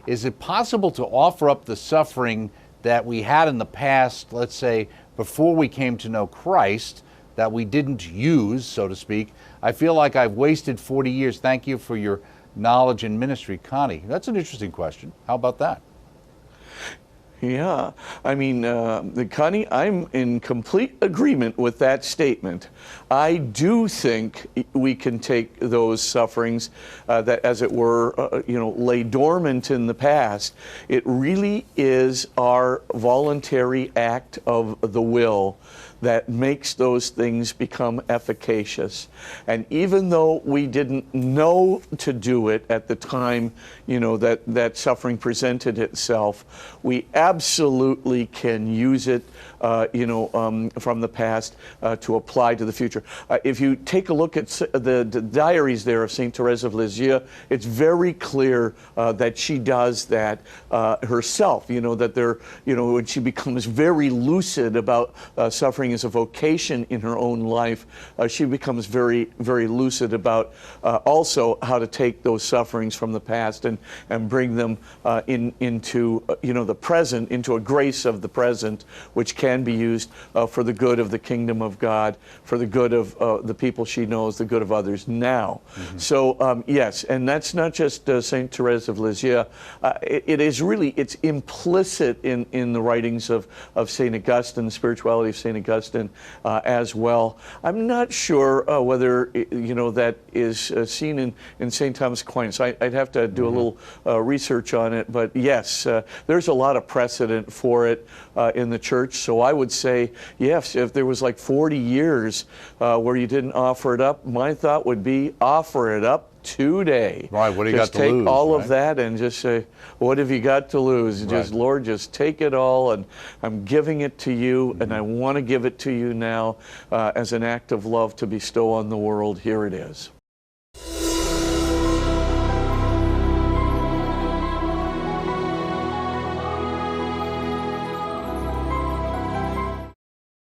is it possible to offer up the suffering that we had in the past, let's say, before we came to know Christ, that we didn't use, so to speak? I feel like I've wasted 40 years. Thank you for your knowledge and ministry. Connie, that's an interesting question. How about that? Yeah, I mean, Connie, I'm in complete agreement with that statement. I do think we can take those sufferings that, as it were, lay dormant in the past. It really is our voluntary act of the will that makes those things become efficacious. And even though we didn't know to do it at the time, that suffering presented itself, we absolutely can use it, from the past to apply to the future. If you take a look at the diaries there of Saint Therese of Lisieux, it's very clear that she does that herself. That when she becomes very lucid about suffering as a vocation in her own life, she becomes very, very lucid about also how to take those sufferings from the past and bring them into the present, into a grace of the present, which can be used for the good of the kingdom of God, for the good of the people she knows, the good of others now. Mm-hmm. So yes, and that's not just Saint Therese of Lisieux. It is really, it's implicit in the writings of Saint Augustine, the spirituality of Saint Augustine as well. I'm not sure whether that is seen in Saint Thomas Aquinas. I'd have to do a little research on it, but yes, there's a lot of precedent for it in the church. So I would say, yes, if there was like 40 years where you didn't offer it up, my thought would be offer it up today. Right, what do you got to lose? Just take all of that and just say, what have you got to lose? Right. Just, Lord, just take it all, and I'm giving it to you, and I want to give it to you now as an act of love to bestow on the world. Here it is.